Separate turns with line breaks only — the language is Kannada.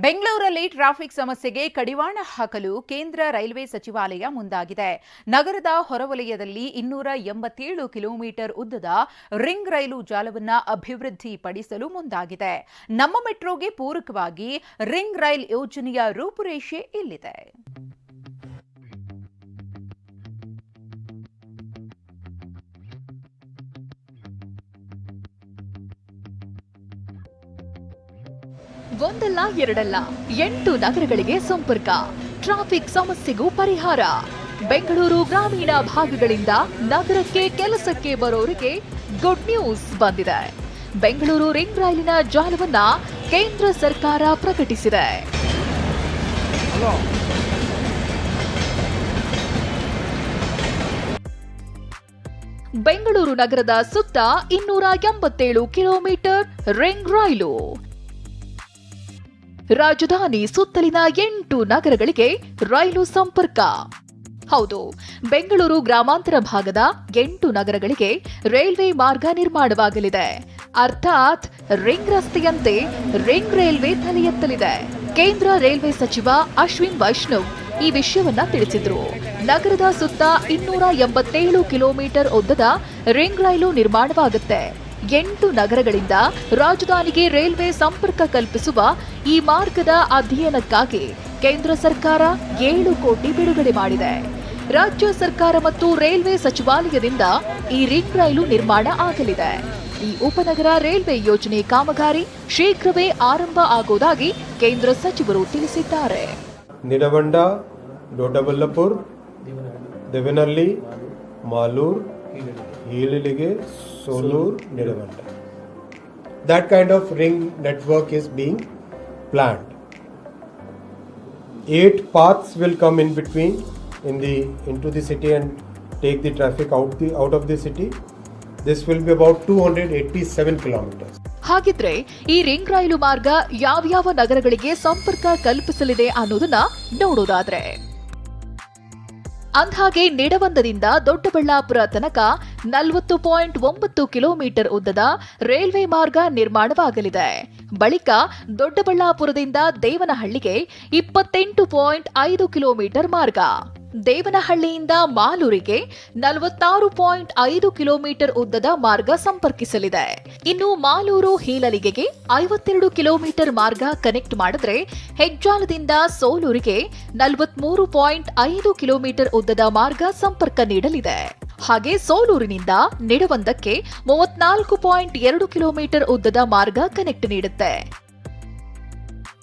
ಬೆಂಗಳೂರಲ್ಲಿ ಟ್ರಾಫಿಕ್ ಸಮಸ್ಯೆಗೆ ಕಡಿವಾಣ ಹಾಕಲು ಕೇಂದ್ರ ರೈಲ್ವೆ ಸಚಿವಾಲಯ ಮುಂದಾಗಿದೆ. ನಗರದ ಹೊರವಲಯದಲ್ಲಿ 287 ಕಿಲೋಮೀಟರ್ ಉದ್ದದ ರಿಂಗ್ ರೈಲು ಜಾಲವನ್ನು ಅಭಿವೃದ್ಧಿಪಡಿಸಲು ಮುಂದಾಗಿದೆ. ನಮ್ಮ ಮೆಟ್ರೋಗೆ ಪೂರಕವಾಗಿ ರಿಂಗ್ ರೈಲ್ ಯೋಜನೆಯ ರೂಪುರೇಷೆ ಇಲ್ಲಿದೆ.
ಒಂದಲ್ಲ ಎರಡಲ್ಲ 8 ನಗರಗಳಿಗೆ ಸಂಪರ್ಕ, ಟ್ರಾಫಿಕ್ ಸಮಸ್ಯೆಗೂ ಪರಿಹಾರ. ಬೆಂಗಳೂರು ಗ್ರಾಮೀಣ ಭಾಗಗಳಿಂದ ನಗರಕ್ಕೆ ಕೆಲಸಕ್ಕೆ ಬರೋರಿಗೆ ಗುಡ್ ನ್ಯೂಸ್ ಬಂದಿದೆ. ಬೆಂಗಳೂರು ರಿಂಗ್ ರೈಲಿನ ಜಾಲವನ್ನ ಕೇಂದ್ರ ಸರ್ಕಾರ ಪ್ರಕಟಿಸಿದೆ. ಬೆಂಗಳೂರು ನಗರದ ಸುತ್ತ 287 ಕಿಲೋಮೀಟರ್ ರಿಂಗ್ ರೈಲು. ರಾಜಧಾನಿ ಸುತ್ತಲಿನ 8 ನಗರಗಳಿಗೆ ರೈಲು ಸಂಪರ್ಕ. ಹೌದು, ಬೆಂಗಳೂರು ಗ್ರಾಮಾಂತರ ಭಾಗದ 8 ನಗರಗಳಿಗೆ ರೈಲ್ವೆ ಮಾರ್ಗ ನಿರ್ಮಾಣವಾಗಲಿದೆ. ಅರ್ಥಾತ್ ರಿಂಗ್ ರಸ್ತೆಯಂತೆ ರಿಂಗ್ ರೈಲ್ವೆ ತಲೆ ಎತ್ತಲಿದೆ. ಕೇಂದ್ರ ರೈಲ್ವೆ ಸಚಿವ ಅಶ್ವಿನ್ ವೈಷ್ಣವ್ ಈ ವಿಷಯವನ್ನ ತಿಳಿಸಿದ್ರು. ನಗರದ ಸುತ್ತ 287 ಕಿಲೋಮೀಟರ್ ಉದ್ದದ ರಿಂಗ್ ರೈಲು ನಿರ್ಮಾಣವಾಗುತ್ತೆ. 8 ನಗರಗಳಿಂದ ರಾಜಧಾನಿಗೆ ರೈಲ್ವೆ ಸಂಪರ್ಕ ಕಲ್ಪಿಸುವ ಈ ಮಾರ್ಗದ ಅಧ್ಯಯನಕ್ಕಾಗಿ ಕೇಂದ್ರ ಸರ್ಕಾರ 7 ಕೋಟಿ ಬಿಡುಗಡೆ ಮಾಡಿದೆ. ರಾಜ್ಯ ಸರ್ಕಾರ ಮತ್ತು ರೈಲ್ವೆ ಸಚಿವಾಲಯದಿಂದ ಈ ರಿಂಗ್ ರೈಲು ನಿರ್ಮಾಣ ಆಗಲಿದೆ. ಈ ಉಪನಗರ ರೈಲ್ವೆ ಯೋಜನೆ ಕಾಮಗಾರಿ ಶೀಘ್ರವೇ ಆರಂಭ ಆಗುವುದಾಗಿ ಕೇಂದ್ರ ಸಚಿವರು ತಿಳಿಸಿದ್ದಾರೆ.
ನಿಡವಂಡ, Doddaballapura, Devanahalli, Malur, ಹೀಳಿಗೆ, Solur, Nidavanda. That kind of ring network is being planned. 8 paths will come in between into the city and take the traffic out of the city. This will be about 287 kilometers.
ಹಾಗಿದ್ರೆ ಈ ರಿಂಗ್ ರೈಲು ಮಾರ್ಗ ಯಾವ್ಯಾವ ನಗರಗಳಿಗೆ ಸಂಪರ್ಕ ಕಲ್ಪಿಸಲಿದೆ ಅನ್ನೋದನ್ನ ನೋಡೋದಾದ್ರೆ, ಅಂದ್ಹಾಗೆ ನಿಡವಂದದಿಂದ ದೊಡ್ಡಬಳ್ಳಾಪುರ ತನಕ 40.9 ಕಿಲೋಮೀಟರ್ ಉದ್ದದ ರೈಲ್ವೆ ಮಾರ್ಗ ನಿರ್ಮಾಣವಾಗಲಿದೆ. ಬಳಿಕ ದೊಡ್ಡಬಳ್ಳಾಪುರದಿಂದ ದೇವನಹಳ್ಳಿಗೆ 28.5 ಕಿಲೋಮೀಟರ್ ಮಾರ್ಗ, ದೇವನಹಳ್ಳಿಯಿಂದ ಮಾಲೂರಿಗೆ 46.5 ಕಿಲೋಮೀಟರ್ ಉದ್ದದ ಮಾರ್ಗ ಸಂಪರ್ಕಿಸಲಿದೆ. ಇನ್ನು ಮಾಲೂರು ಹೀಲಲಿಗೆಗೆ 52 ಕಿಲೋಮೀಟರ್ ಮಾರ್ಗ ಕನೆಕ್ಟ್ ಮಾಡಿದ್ರೆ, ಹೆಜ್ಜಾಲದಿಂದ ಸೋಲೂರಿಗೆ 43.5 ಕಿಲೋಮೀಟರ್ ಉದ್ದದ ಮಾರ್ಗ ಸಂಪರ್ಕ ನೀಡಲಿದೆ. ಹಾಗೆ ಸೋಲೂರಿನಿಂದ ನಿಡವಂದಕ್ಕೆ 34.2 ಕಿಲೋಮೀಟರ್ ಉದ್ದದ ಮಾರ್ಗ ಕನೆಕ್ಟ್ ನೀಡುತ್ತೆ.